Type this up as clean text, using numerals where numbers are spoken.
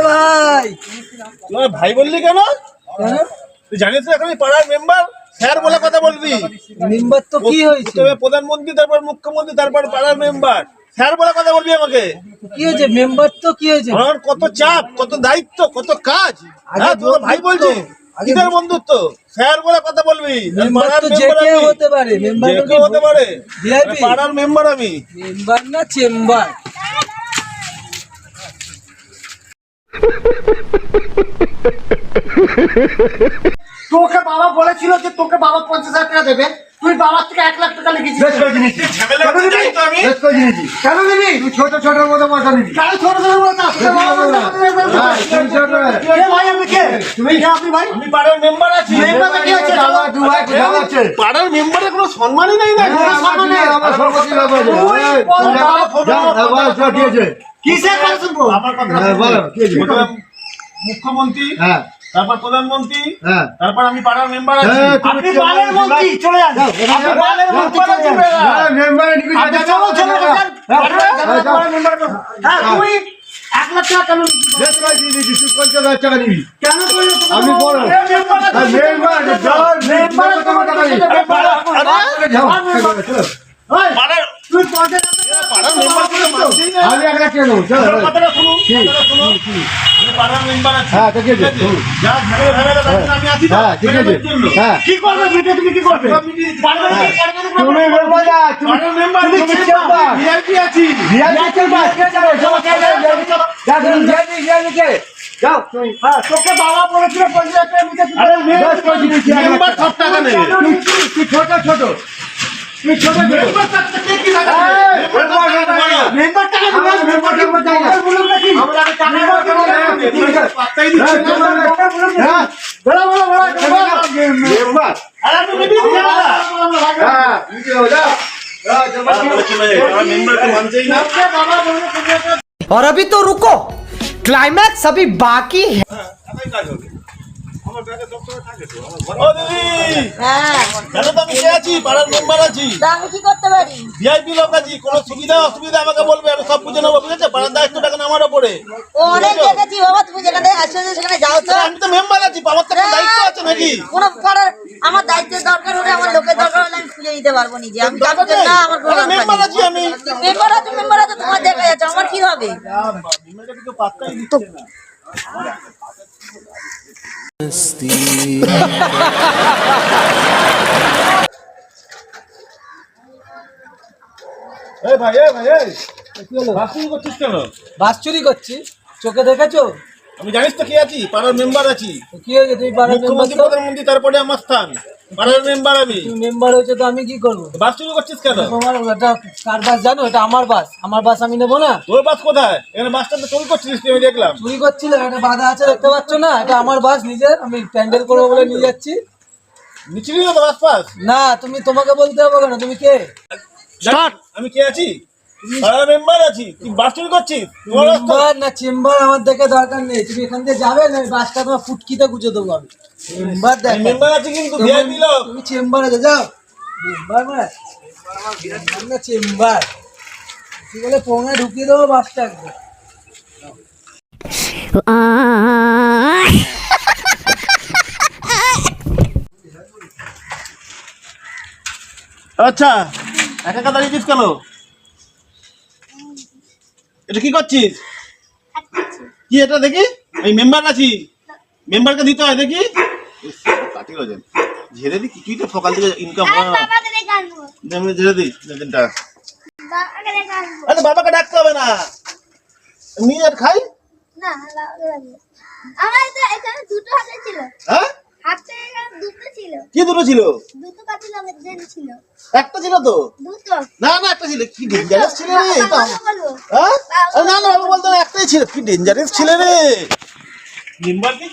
ভাই ভাই বললি কেন? তুই জানিস এখন পাড়ার মেম্বার, স্যার বলে কথা বলবি। মেম্বার তো কি হয়েছে? তবে প্রধানমন্ত্রী, তারপর মুখ্যমন্ত্রী, তারপর পাড়ার মেম্বার, স্যার বলে কথা বলবি আমাকে। কি হয়েছে? মেম্বার তো কি হয়েছে? আমার কত চাপ, কত দায়িত্ব, কত কাজ। হ্যাঁ, তোর ভাই বলছি কিসের বন্ধুত্ব? স্যার বলে কথা বলবি। মেম্বার তো যে কেউ হতে পারে, মেম্বার যে কেউ হতে পারে। ভিআইপি পাড়ার মেম্বার আমি। মেম্বার না চেম্বার। তোকে বাবা বলেছিল যে তোকে বাবা 50,000 টাকা দেবে, তুই বাবার থেকে 1 লাখ টাকা লিখেছিস। কেন দিবি? তুই ছোট ছোটর মতো মজা নিবি। কেন ছোট ছোটর মতো? ভাই আমি কে? তুমি কে? আপনি ভাই? আমি পাড়ার মেম্বার আছি। মেম্বার কি আছে? পাড়ার মেম্বারের কোনো সম্মানই নাই না। কিসের কারণ বল? আমার কথা মুখ্যমন্ত্রী, তারপর প্রধানমন্ত্রী, তারপর আমি পাড়ার মেম্বার আছি। আপনি পাড়ার মন্ত্রী, চলে যান। আপনি পাড়ার মন্ত্রী, চলে যান। চলো চলো হ্যাঁ, তুই 1 লাখ টাকা কেন নিবি? কেন করলি? আমি বড় তুই 50,000 পাড়ার মেম্বার বলে মানতেই না। আমি 1 লাখ টাকা নেবো। কথাটা শুনুন, কথাটা শুনুন। আমি পাড়ার মেম্বার আছি। যা ঝামেলা থাকবে আমি আছি তো। কি করবে? তুমি কি করবে? তুমি বলবো না, পাড়ার মেম্বার তুমি চেম্বার। ভিআইপি আছি। যাও। তোকে বাবা বলেছিল 50,000 টাকা নিতে। মেম্বার সব টাকা নেবে। তুই ছোট ছোট, তুই ছোট মেম্বার টাকা কি টাকা নেবে? মেম্বার টাকা দিবে। মেম্বার টাকা বলুন নাকি? আমরা টাকা পাত্তাই দিচ্ছে না। বলো বলো বলো মেম্বার আরে আপনি নিবি না। হ্যাঁ নিচে যাও। मेंबर को मानते ही ना। और अभी तो रुको, क्लाइमैक्स अभी बाकी है। ও দিদি, জানো তো আমি কে আছি? পাড়ার মেম্বার আছি। আমি কি করতে পারি? ভিআইপি লোক আছি। কোনো সুবিধা অসুবিধা আমাকে বলবে, আমি সব বুঝে নেবো। বুঝেছে? পাড়ার দায়িত্বটা এখন আমার ওপরে। ও অনেক দেখেছি বাবা, তুমি যেখানে আসছো সেখানে যাও তো। আমি তো মেম্বার আছি, আমার তো একটা দায়িত্ব আছে নাকি? কোনো করার আমার দায়িত্বের দরকার হলে, আমার লোকের দরকার হলে আমি খুঁজে দিতে পারবো নিজে। আমি যাবো যে না, আমার কোনো মেম্বার আছি আমি। মেম্বার আছে, তোমার দেখা যাচ্ছে, আমার কি হবে? মেম্বারকে তো পাত্তাই দিচ্ছে না। এই ভাই, এই ভাই, এই কি হলো? বাসি করছিস কেন? বাস চুরি করছি, চোখে দেখেছো? আমি জানিস তো কি আছি? পাড়ার মেম্বার আছি। কি হয়েছে? তুমি পাড়ার মেম্বার, মুখ্যমন্ত্রী, প্রধানমন্ত্রী, তারপরে আমার স্থান। পাড়ার মেম্বার আমি। তুমি মেম্বার হয়েছে তো আমি কি করবো? বাস চুরি করছিস কেন? তোমার এটা কার বাস জানো? এটা আমার বাস, আমার বাস আমি নেবো না। তোর বাস কোথায়? এখানে বাসটা তো চুরি করছিস তুই, আমি দেখলাম। চুরি করছিল, এটা বাধা আছে দেখতে পাচ্ছ না? এটা আমার বাস নিজের, আমি প্যান্ডেল করবো বলে নিয়ে যাচ্ছি। নিচ্ছিলি না তো বাস পাস? না, তোমাকে বলতে হবে কেন? তুমি কে? আমি কে আছি? পাড়ার মেম্বার আছি। তুই বাস চুরি করছিস? মেম্বার না চেম্বার আমার দেখে দরকার নেই। তুমি এখান থেকে যাবে না, বাসটা তোমার ফুটকিতে গুজে দেবো আমি। মেম্বার দেখ, মেম্বার আছি কিন্তু ভিআইপি লোক। তুমি চেম্বারে যাও। মেম্বার না চেম্বার, কি বলে পৌনে ঢুকিয়ে দেবো বাসটা একদম। আচ্ছা, একা একা দাঁড়িয়েছিস কেন? এটা কি করছিস? কি এটা দেখি? এই মেম্বার আছি, মেম্বারকে দিতে হয় দেখি। কাটিলো যেন ঝেড়ে দি, কিছুই তো সকাল থেকে ইনকাম হয় না। ঝেড়ে দিই দিনটা। আরে বাবাকে ডাকতে হবে না, নিয়ে আর খাই। না আমার তো এখানে দুটো হাতে ছিল। হ্যাঁ, হাতে এখানে দুটো ছিল। কি দুটো ছিল? দুটো কাটিল আমার দেন ছিল। একটা ছিল তো? দুটো। না না, একটা ছিল। কি ডেঞ্জারাস ছিল রে এটা। বলো। হ্যাঁ, না না, বাবা বলতো একটাই ছিল। কি ডেঞ্জারাস ছিল রে। মেম্বার কি